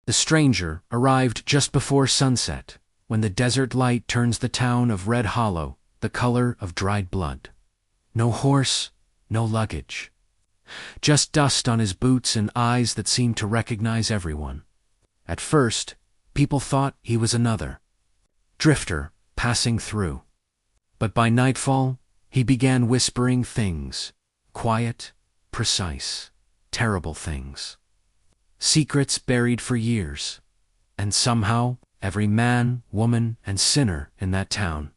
The stranger arrived just before sunset, when the desert light turns the town of Red Hollow the color of dried blood. No horse, no luggage. Just dust on his boots and eyes that seemed to recognize everyone. At first, people thought he was another drifter passing through. But by nightfall, he began whispering things, quiet, precise, terrible things. Secrets buried for years, and somehow every man, woman, and sinner in that town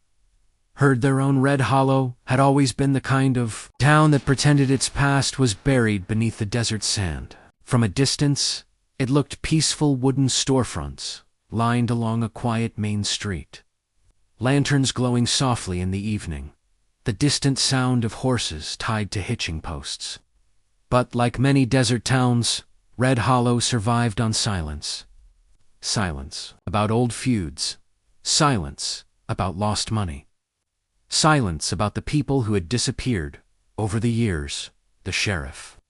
heard their own Red Hollow had always been the kind of town that pretended its past was buried beneath the desert sand. From a distance, it looked peaceful wooden storefronts lined along a quiet main street. Lanterns glowing softly in the evening, the distant sound of horses tied to hitching posts. But like many desert towns, Red Hollow survived on silence. Silence about old feuds. Silence about lost money. Silence about the people who had disappeared over the years. The sheriff,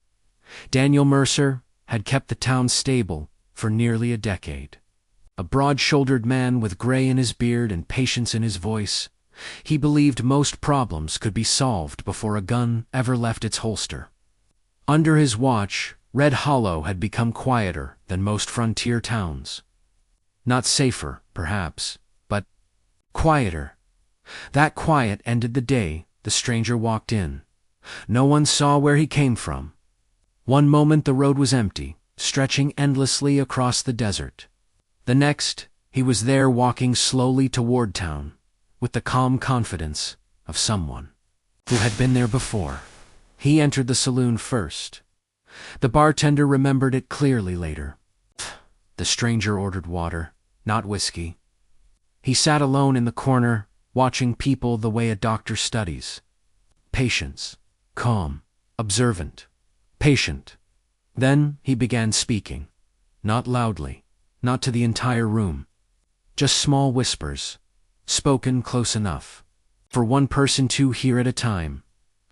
Daniel Mercer, had kept the town stable for nearly a decade. A broad-shouldered man with gray in his beard and patience in his voice, he believed most problems could be solved before a gun ever left its holster. Under his watch, Red Hollow had become quieter than most frontier towns. Not safer, perhaps, but quieter. That quiet ended the day the stranger walked in. No one saw where he came from. One moment the road was empty, stretching endlessly across the desert. The next, he was there walking slowly toward town, with the calm confidence of someone who had been there before. He entered the saloon first. The bartender remembered it clearly later. The stranger ordered water, not whiskey. He sat alone in the corner, watching people the way a doctor studies. Patience, calm, observant, patient. Then he began speaking, not loudly, not to the entire room. Just small whispers, spoken close enough for one person to hear at a time.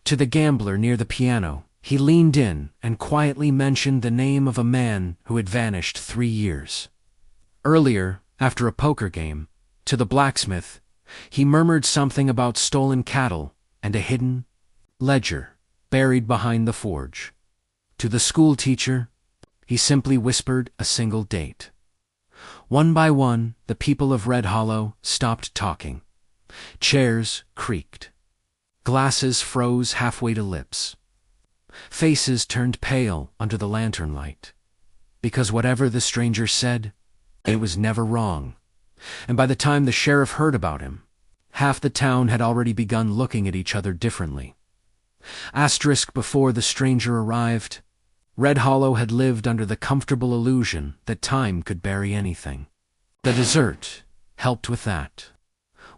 To the gambler near the piano, he leaned in and quietly mentioned the name of a man who had vanished 3 years earlier, after a poker game. To the blacksmith, he murmured something about stolen cattle and a hidden ledger buried behind the forge. To the school teacher, he simply whispered a single date. One by one, the people of Red Hollow stopped talking. Chairs creaked. Glasses froze halfway to lips. Faces turned pale under the lantern light. Because whatever the stranger said, it was never wrong. And by the time the sheriff heard about him, half the town had already begun looking at each other differently. Asterisk before the stranger arrived, Red Hollow had lived under the comfortable illusion that time could bury anything. The desert helped with that.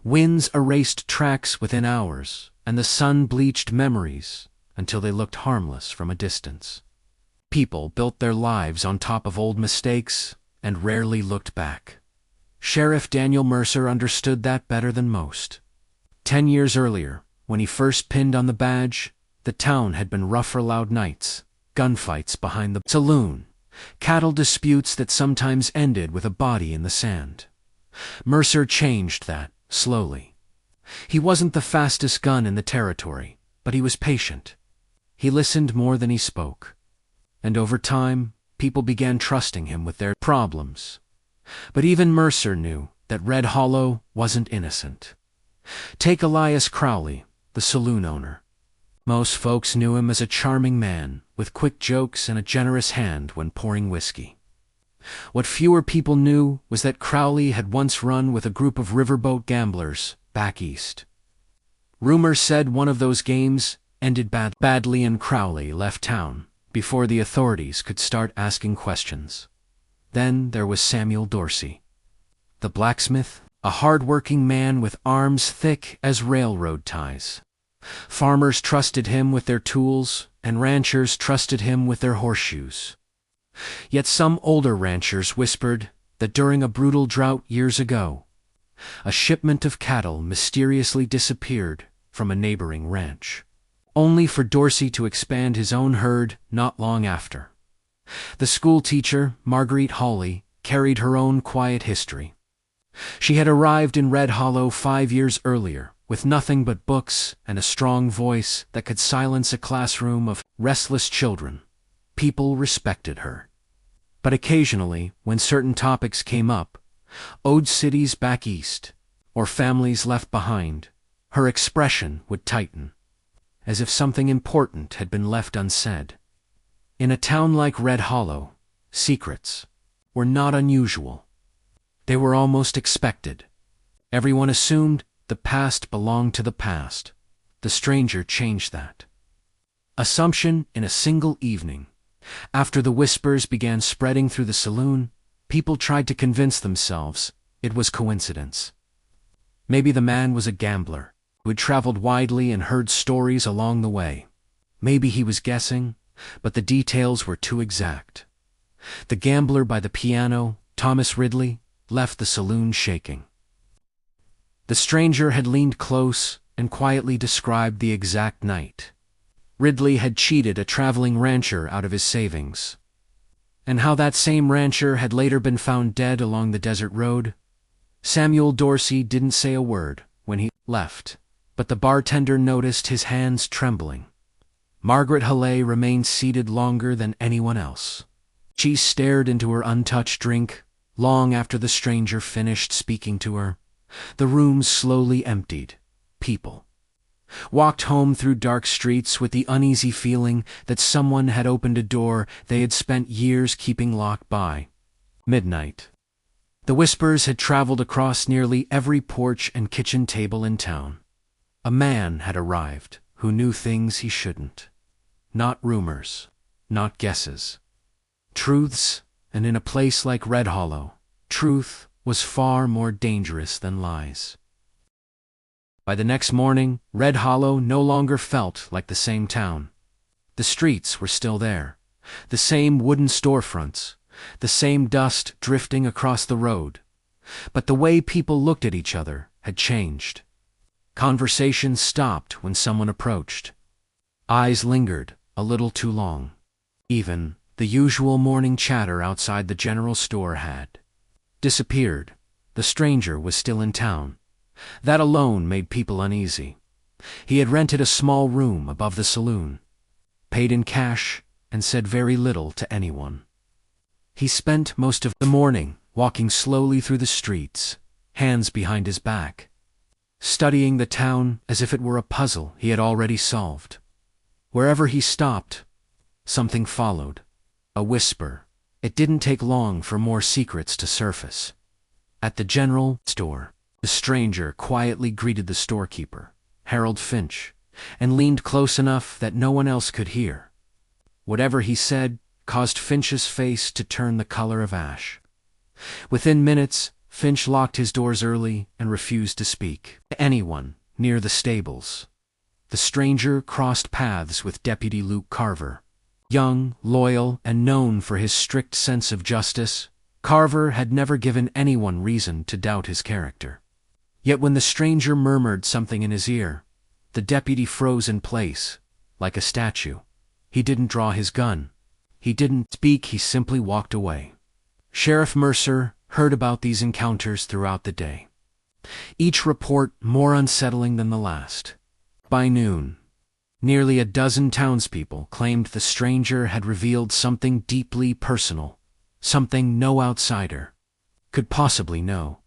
Winds erased tracks within hours, and the sun bleached memories until they looked harmless from a distance. People built their lives on top of old mistakes and rarely looked back. Sheriff Daniel Mercer understood that better than most. 10 years earlier, when he first pinned on the badge, the town had been rough for loud nights, gunfights behind the saloon, cattle disputes that sometimes ended with a body in the sand. Mercer changed that, slowly. He wasn't the fastest gun in the territory, but he was patient. He listened more than he spoke. And over time, people began trusting him with their problems. But even Mercer knew that Red Hollow wasn't innocent. Take Elias Crowley, the saloon owner. Most folks knew him as a charming man, with quick jokes and a generous hand when pouring whiskey. What fewer people knew was that Crowley had once run with a group of riverboat gamblers back east. Rumor said one of those games ended badly and Crowley left town before the authorities could start asking questions. Then there was Samuel Dorsey, the blacksmith, a hard-working man with arms thick as railroad ties. Farmers trusted him with their tools, and ranchers trusted him with their horseshoes. Yet some older ranchers whispered that during a brutal drought years ago, a shipment of cattle mysteriously disappeared from a neighboring ranch, only for Dorsey to expand his own herd not long after. The school teacher, Marguerite Hawley, carried her own quiet history. She had arrived in Red Hollow 5 years earlier, with nothing but books and a strong voice that could silence a classroom of restless children. People respected her. But occasionally, when certain topics came up, owed cities back east, or families left behind, her expression would tighten, as if something important had been left unsaid. In a town like Red Hollow, secrets were not unusual. They were almost expected. Everyone assumed the past belonged to the past. The stranger changed that assumption in a single evening. After the whispers began spreading through the saloon, people tried to convince themselves it was coincidence. Maybe the man was a gambler who had traveled widely and heard stories along the way. Maybe he was guessing, but the details were too exact. The gambler by the piano, Thomas Ridley, left the saloon shaking. The stranger had leaned close and quietly described the exact night. Ridley had cheated a traveling rancher out of his savings. And how that same rancher had later been found dead along the desert road? Samuel Dorsey didn't say a word when he left, but the bartender noticed his hands trembling. Margaret Halley remained seated longer than anyone else. She stared into her untouched drink long after the stranger finished speaking to her. The room slowly emptied. People walked home through dark streets with the uneasy feeling that someone had opened a door they had spent years keeping locked by. Midnight. The whispers had traveled across nearly every porch and kitchen table in town. A man had arrived who knew things he shouldn't. Not rumors, not guesses. Truths, and in a place like Red Hollow, truth was far more dangerous than lies. By the next morning, Red Hollow no longer felt like the same town. The streets were still there, the same wooden storefronts, the same dust drifting across the road. But the way people looked at each other had changed. Conversations stopped when someone approached. Eyes lingered a little too long. Even the usual morning chatter outside the general store had disappeared. The stranger was still in town. That alone made people uneasy. He had rented a small room above the saloon, paid in cash, and said very little to anyone. He spent most of the morning walking slowly through the streets, hands behind his back, studying the town as if it were a puzzle he had already solved. Wherever he stopped, something followed. A whisper. It didn't take long for more secrets to surface. At the general store, the stranger quietly greeted the storekeeper, Harold Finch, and leaned close enough that no one else could hear. Whatever he said caused Finch's face to turn the color of ash. Within minutes, Finch locked his doors early and refused to speak to anyone near the stables. The stranger crossed paths with Deputy Luke Carver. Young, loyal, and known for his strict sense of justice, Carver had never given anyone reason to doubt his character. Yet when the stranger murmured something in his ear, the deputy froze in place, like a statue. He didn't draw his gun. He didn't speak, he simply walked away. Sheriff Mercer heard about these encounters throughout the day, each report more unsettling than the last. By noon, nearly a dozen townspeople claimed the stranger had revealed something deeply personal, something no outsider could possibly know.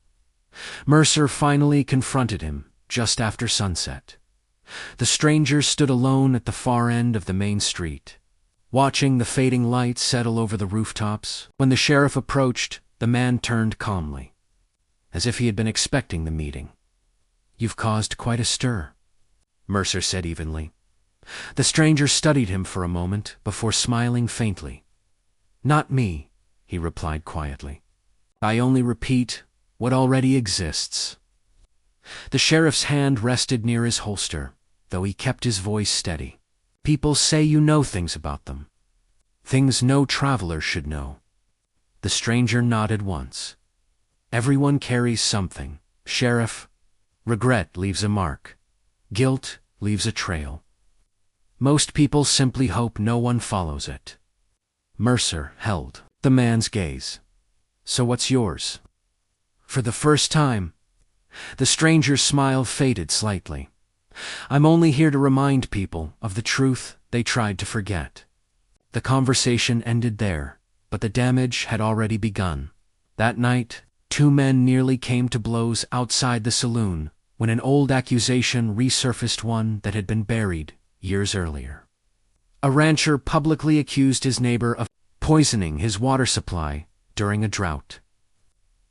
Mercer finally confronted him just after sunset. The stranger stood alone at the far end of the main street, watching the fading light settle over the rooftops. When the sheriff approached, the man turned calmly, as if he had been expecting the meeting. "You've caused quite a stir," Mercer said evenly. The stranger studied him for a moment before smiling faintly. "Not me," he replied quietly. "I only repeat what already exists." The sheriff's hand rested near his holster, though he kept his voice steady. "People say you know things about them. Things no traveler should know." The stranger nodded once. "Everyone carries something, Sheriff. Regret leaves a mark. Guilt leaves a trail. Most people simply hope no one follows it." Mercer held the man's gaze. So what's yours? For the first time, the stranger's smile faded slightly. I'm only here to remind people of the truth they tried to forget. The conversation ended there, but the damage had already begun. That night, two men nearly came to blows outside the saloon when an old accusation resurfaced, one that had been buried years earlier. A rancher publicly accused his neighbor of poisoning his water supply during a drought.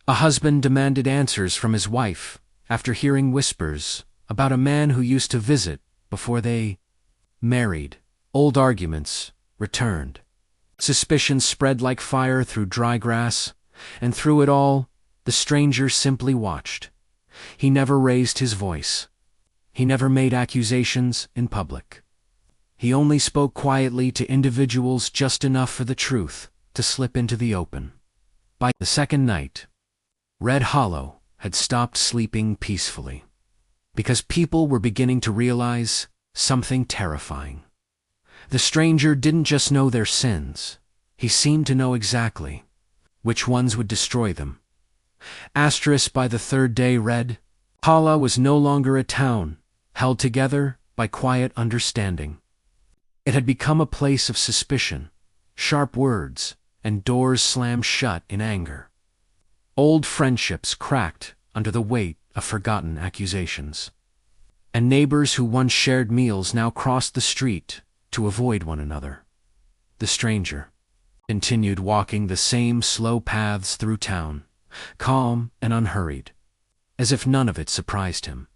A husband demanded answers from his wife after hearing whispers about a man who used to visit before they married. Old arguments returned. Suspicion spread like fire through dry grass, and through it all, the stranger simply watched. He never raised his voice. He never made accusations in public. He only spoke quietly to individuals, just enough for the truth to slip into the open. By the second night, Red Hollow had stopped sleeping peacefully, because people were beginning to realize something terrifying. The stranger didn't just know their sins, he seemed to know exactly which ones would destroy them. Asterisk by the third day, Red Hollow was no longer a town held together by quiet understanding. It had become a place of suspicion, sharp words, and doors slammed shut in anger. Old friendships cracked under the weight of forgotten accusations. And neighbors who once shared meals now crossed the street to avoid one another. The stranger continued walking the same slow paths through town, calm and unhurried, as if none of it surprised him.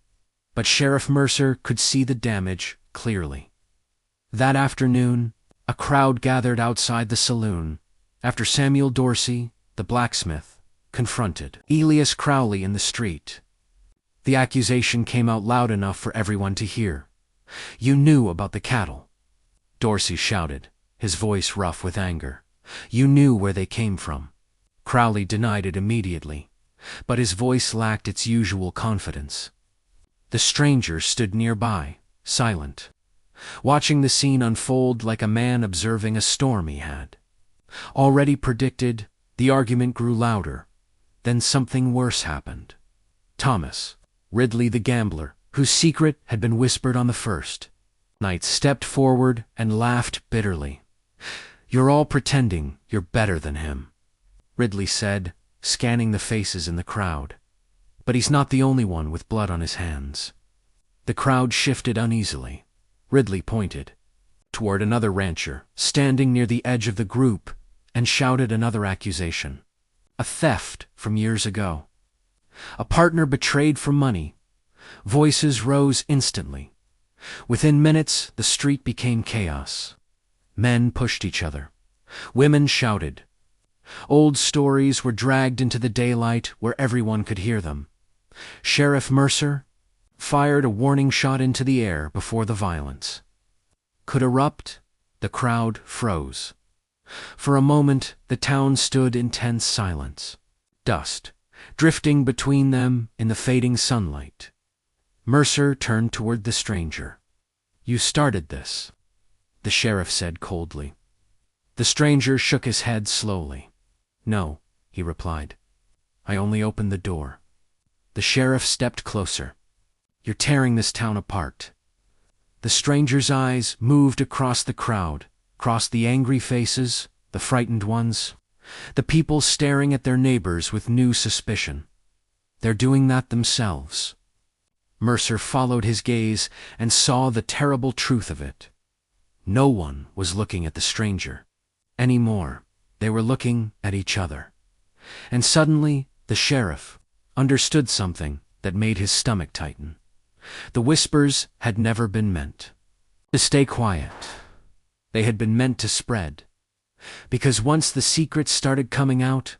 But Sheriff Mercer could see the damage clearly. That afternoon, a crowd gathered outside the saloon after Samuel Dorsey, the blacksmith, confronted Elias Crowley in the street. The accusation came out loud enough for everyone to hear. "You knew about the cattle," Dorsey shouted, his voice rough with anger. "You knew where they came from." Crowley denied it immediately, but his voice lacked its usual confidence. The stranger stood nearby, silent, watching the scene unfold like a man observing a storm he had already predicted. The argument grew louder. Then something worse happened. Thomas Ridley, the gambler, whose secret had been whispered on the first night, stepped forward and laughed bitterly. "You're all pretending you're better than him," Ridley said, scanning the faces in the crowd. "But he's not the only one with blood on his hands." The crowd shifted uneasily. Ridley pointed toward another rancher, standing near the edge of the group, and shouted another accusation. A theft from years ago. A partner betrayed for money. Voices rose instantly. Within minutes, the street became chaos. Men pushed each other. Women shouted. Old stories were dragged into the daylight where everyone could hear them. Sheriff Mercer fired a warning shot into the air before the violence could erupt. The crowd froze. For a moment, the town stood in tense silence, dust drifting between them in the fading sunlight. Mercer turned toward the stranger. "You started this," the sheriff said coldly. The stranger shook his head slowly. "No," he replied. "I only opened the door." The sheriff stepped closer. "You're tearing this town apart." The stranger's eyes moved across the crowd, across the angry faces, the frightened ones, the people staring at their neighbors with new suspicion. "They're doing that themselves." Mercer followed his gaze and saw the terrible truth of it. No one was looking at the stranger anymore. They were looking at each other. And suddenly, the sheriff understood something that made his stomach tighten. The whispers had never been meant to stay quiet. They had been meant to spread. Because once the secrets started coming out,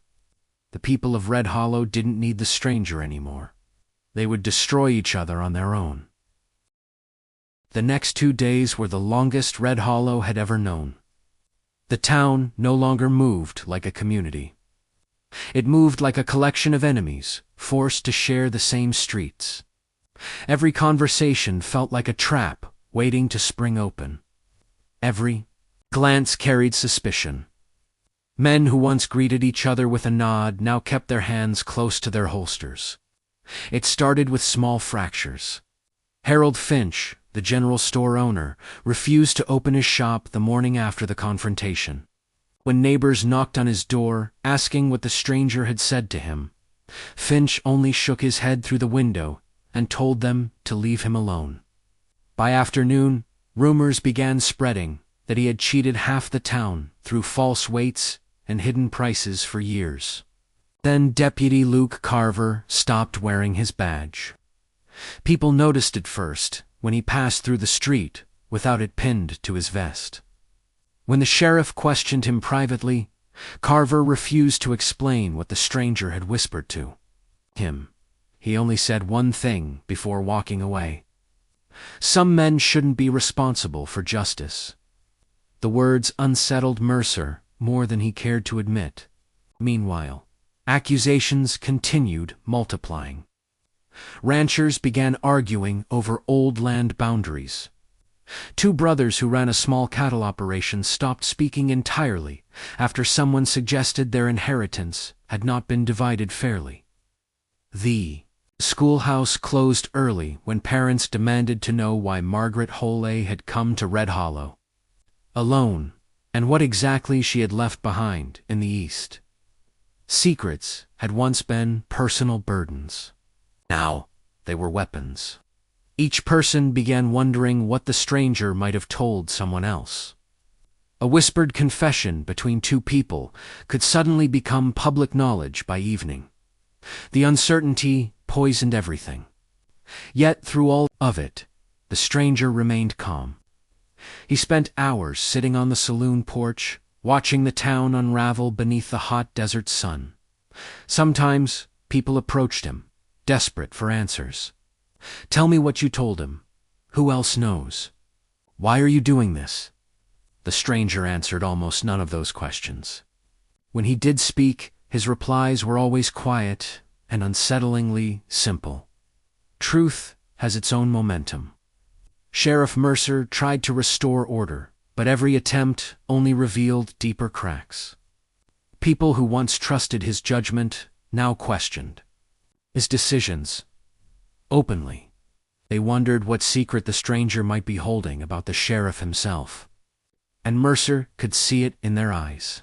the people of Red Hollow didn't need the stranger anymore. They would destroy each other on their own. The next 2 days were the longest Red Hollow had ever known. The town no longer moved like a community. It moved like a collection of enemies, forced to share the same streets. Every conversation felt like a trap waiting to spring open. Every glance carried suspicion. Men who once greeted each other with a nod now kept their hands close to their holsters. It started with small fractures. Harold Finch, the general store owner, refused to open his shop the morning after the confrontation. When neighbors knocked on his door, asking what the stranger had said to him, Finch only shook his head through the window and told them to leave him alone. By afternoon, rumors began spreading that he had cheated half the town through false weights and hidden prices for years. Then Deputy Luke Carver stopped wearing his badge. People noticed it first when he passed through the street without it pinned to his vest. When the sheriff questioned him privately, Carver refused to explain what the stranger had whispered to him. He only said one thing before walking away. Some men shouldn't be responsible for justice. The words unsettled Mercer more than he cared to admit. Meanwhile, accusations continued multiplying. Ranchers began arguing over old land boundaries. Two brothers who ran a small cattle operation stopped speaking entirely after someone suggested their inheritance had not been divided fairly. The schoolhouse closed early when parents demanded to know why Margaret Holey had come to Red Hollow alone, and what exactly she had left behind in the East. Secrets had once been personal burdens. Now they were weapons. Each person began wondering what the stranger might have told someone else. A whispered confession between two people could suddenly become public knowledge by evening. The uncertainty poisoned everything. Yet through all of it, the stranger remained calm. He spent hours sitting on the saloon porch, watching the town unravel beneath the hot desert sun. Sometimes people approached him, desperate for answers. "Tell me what you told him. Who else knows? Why are you doing this?" The stranger answered almost none of those questions. When he did speak, his replies were always quiet and unsettlingly simple. Truth has its own momentum. Sheriff Mercer tried to restore order, but every attempt only revealed deeper cracks. People who once trusted his judgment now questioned his decisions. Openly, they wondered what secret the stranger might be holding about the sheriff himself. And Mercer could see it in their eyes.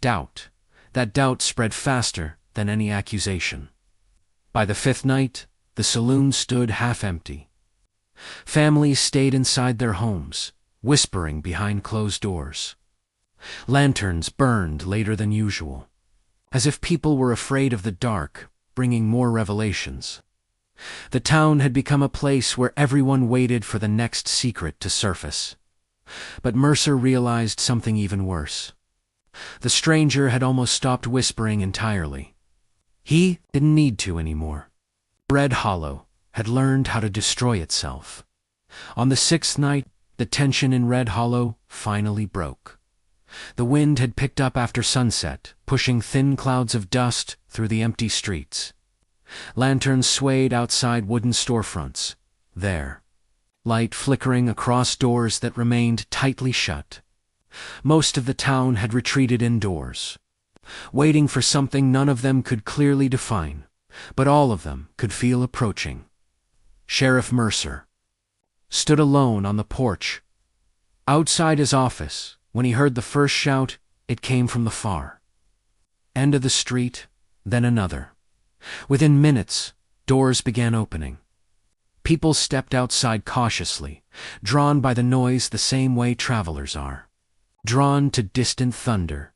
Doubt. That doubt spread faster than any accusation. By the fifth night, the saloon stood half empty. Families stayed inside their homes, whispering behind closed doors. Lanterns burned later than usual, as if people were afraid of the dark, bringing more revelations. The town had become a place where everyone waited for the next secret to surface. But Mercer realized something even worse. The stranger had almost stopped whispering entirely. He didn't need to anymore. Red Hollow had learned how to destroy itself. On the sixth night, the tension in Red Hollow finally broke. The wind had picked up after sunset, pushing thin clouds of dust through the empty streets. Lanterns swayed outside wooden storefronts, their light flickering across doors that remained tightly shut. Most of the town had retreated indoors, waiting for something none of them could clearly define, but all of them could feel approaching. Sheriff Mercer stood alone on the porch. Outside his office, when he heard the first shout, it came from the far end of the street, then another. Within minutes, doors began opening. People stepped outside cautiously, drawn by the noise the same way travelers are, drawn to distant thunder.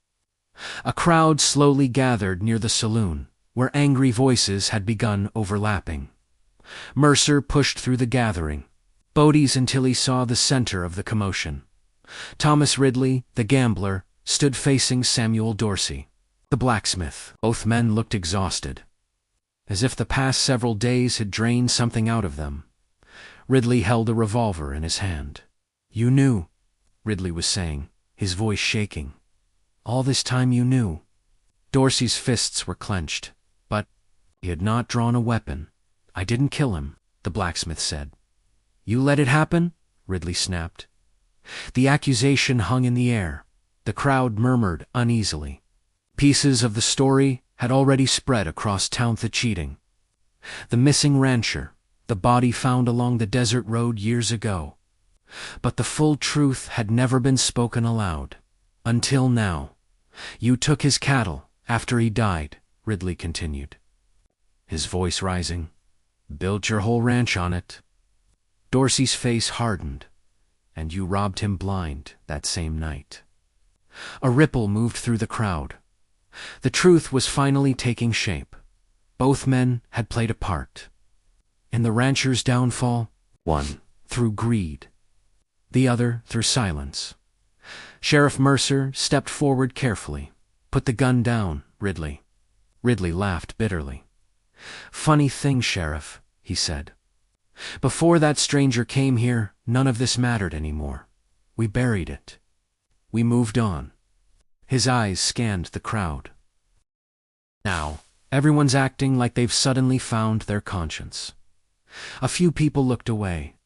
A crowd slowly gathered near the saloon, where angry voices had begun overlapping. Mercer pushed through the gathering, Bodie's until he saw the center of the commotion. Thomas Ridley, the gambler, stood facing Samuel Dorsey, the blacksmith. Both men looked exhausted, as if the past several days had drained something out of them. Ridley held a revolver in his hand. "You knew," Ridley was saying, his voice shaking. "All this time you knew." Dorsey's fists were clenched, but he had not drawn a weapon. "I didn't kill him," the blacksmith said. "You let it happen?" Ridley snapped. The accusation hung in the air. The crowd murmured uneasily. Pieces of the story had already spread across town. The cheating, the missing rancher, the body found along the desert road years ago. But the full truth had never been spoken aloud. Until now. You took his cattle after he died, Ridley continued, his voice rising. Built your whole ranch on it. Dorsey's face hardened. And you robbed him blind that same night. A ripple moved through the crowd. The truth was finally taking shape. Both men had played a part. In the rancher's downfall, one through greed, the other through silence. Sheriff Mercer stepped forward carefully. Put the gun down, Ridley. Ridley laughed bitterly. Funny thing, Sheriff, he said. Before that stranger came here, none of this mattered anymore. We buried it. We moved on. His eyes scanned the crowd. Now, everyone's acting like they've suddenly found their conscience. A few people looked away.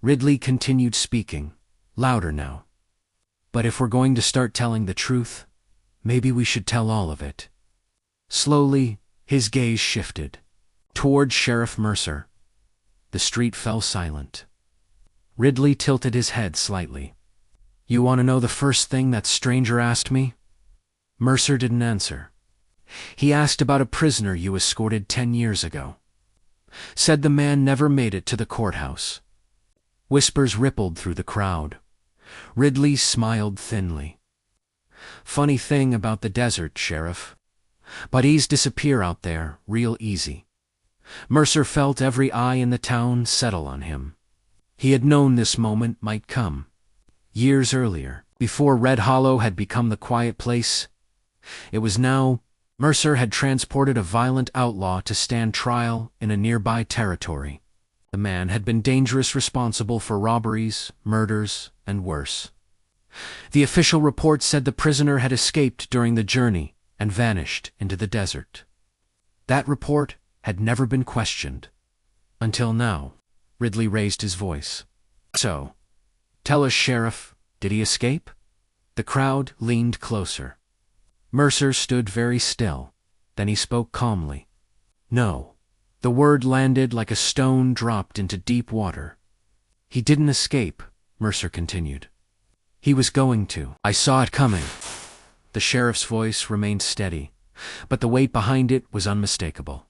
Ridley continued speaking, louder now. But if we're going to start telling the truth, maybe we should tell all of it. Slowly, his gaze shifted toward Sheriff Mercer. The street fell silent. Ridley tilted his head slightly. You want to know the first thing that stranger asked me? Mercer didn't answer. He asked about a prisoner you escorted 10 years ago. Said the man never made it to the courthouse. Whispers rippled through the crowd. Ridley smiled thinly. Funny thing about the desert, Sheriff. Buddies disappear out there real easy. Mercer felt every eye in the town settle on him. He had known this moment might come. Years earlier, before Red Hollow had become the quiet place. It was now. Mercer had transported a violent outlaw to stand trial in a nearby territory. The man had been dangerous, responsible for robberies, murders, and worse. The official report said the prisoner had escaped during the journey and vanished into the desert. That report had never been questioned. Until now. Ridley raised his voice. So, tell us, Sheriff, did he escape? The crowd leaned closer. Mercer stood very still. Then he spoke calmly. No. The word landed like a stone dropped into deep water. He didn't escape, Mercer continued. He was going to. I saw it coming. The sheriff's voice remained steady, but the weight behind it was unmistakable.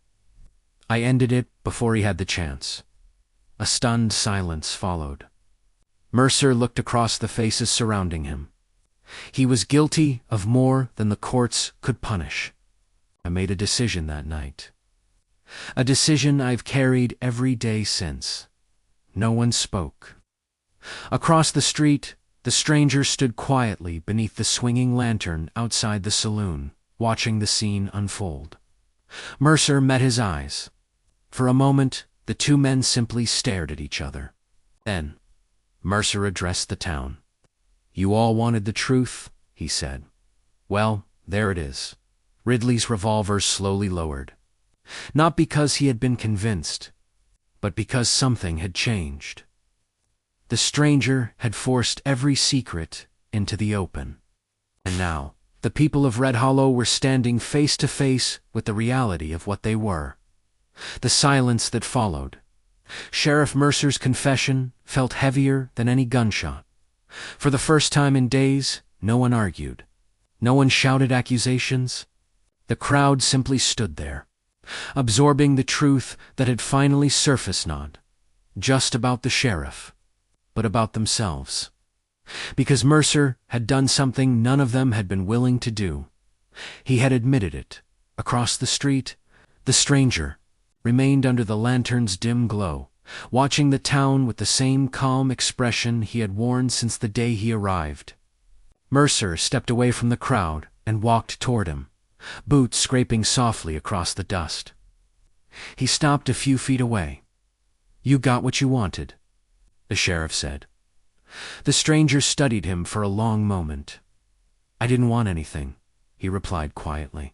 I ended it before he had the chance. A stunned silence followed. Mercer looked across the faces surrounding him. He was guilty of more than the courts could punish. I made a decision that night. A decision I've carried every day since. No one spoke. Across the street, the stranger stood quietly beneath the swinging lantern outside the saloon, watching the scene unfold. Mercer met his eyes. For a moment, the two men simply stared at each other. Then, Mercer addressed the town. You all wanted the truth, he said. Well, there it is. Ridley's revolver slowly lowered. Not because he had been convinced, but because something had changed. The stranger had forced every secret into the open. And now, the people of Red Hollow were standing face to face with the reality of what they were. The silence that followed. Sheriff Mercer's confession felt heavier than any gunshot. For the first time in days, no one argued. No one shouted accusations. The crowd simply stood there, absorbing the truth that had finally surfaced, not just about the sheriff, but about themselves. Because Mercer had done something none of them had been willing to do. He had admitted it. Across the street, the stranger remained under the lantern's dim glow, watching the town with the same calm expression he had worn since the day he arrived. Mercer stepped away from the crowd and walked toward him, boots scraping softly across the dust. He stopped a few feet away. You got what you wanted, the sheriff said. The stranger studied him for a long moment. I didn't want anything, he replied quietly.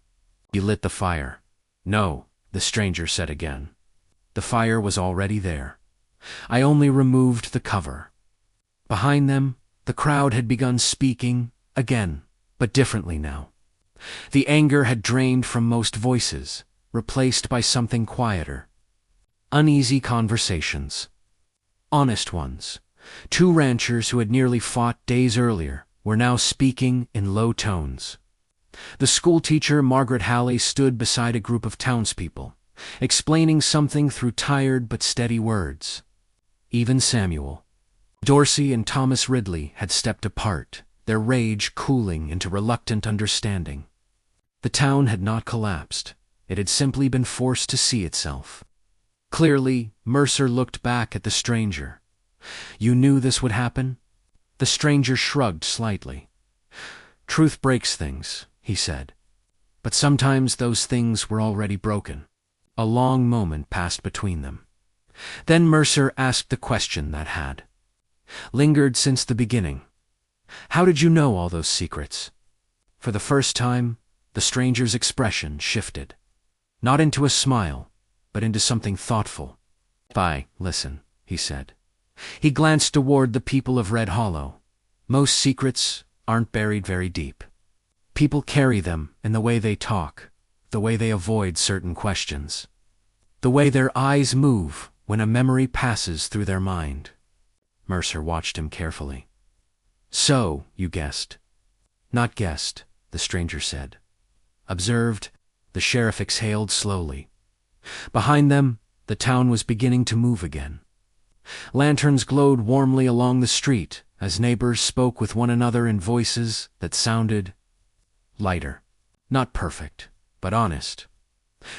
You lit the fire. No, the stranger said again. The fire was already there. I only removed the cover. Behind them, the crowd had begun speaking, again, but differently now. The anger had drained from most voices, replaced by something quieter. Uneasy conversations. Honest ones. Two ranchers who had nearly fought days earlier were now speaking in low tones. The schoolteacher, Margaret Halley, stood beside a group of townspeople, explaining something through tired but steady words. Even Samuel, Dorsey, and Thomas Ridley had stepped apart, their rage cooling into reluctant understanding. The town had not collapsed. It had simply been forced to see itself. Clearly, Mercer looked back at the stranger. "You knew this would happen?" The stranger shrugged slightly. "Truth breaks things," he said. "But sometimes those things were already broken." A long moment passed between them. Then Mercer asked the question that had lingered since the beginning. "How did you know all those secrets?" For the first time, the stranger's expression shifted. Not into a smile, but into something thoughtful. Listen," he said. He glanced toward the people of Red Hollow. "Most secrets aren't buried very deep. People carry them in the way they talk, the way they avoid certain questions, the way their eyes move when a memory passes through their mind." Mercer watched him carefully. "So, you guessed." "Not guessed," the stranger said. "Observed." The sheriff exhaled slowly. Behind them, the town was beginning to move again. Lanterns glowed warmly along the street as neighbors spoke with one another in voices that sounded lighter. Not perfect, but honest.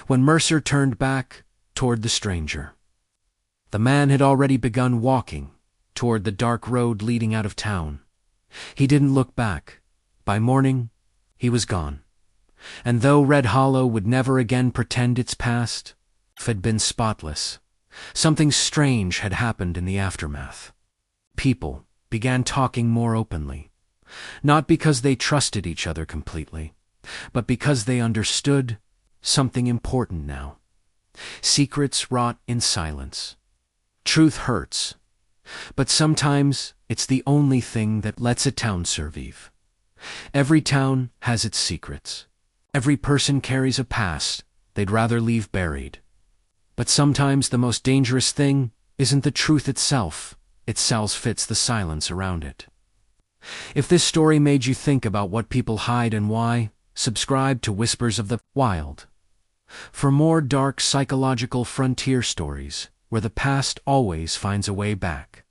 When Mercer turned back toward the stranger, the man had already begun walking toward the dark road leading out of town. He didn't look back. By morning, he was gone. And though Red Hollow would never again pretend its past had been spotless, something strange had happened in the aftermath. People began talking more openly, not because they trusted each other completely, but because they understood something important now. Secrets rot in silence. Truth hurts, but sometimes it's the only thing that lets a town survive. Every town has its secrets. Every person carries a past they'd rather leave buried. But sometimes the most dangerous thing isn't the truth itself. Fits the silence around it. If this story made you think about what people hide and why, subscribe to Whispers of the Wild. For more dark psychological frontier stories where the past always finds a way back.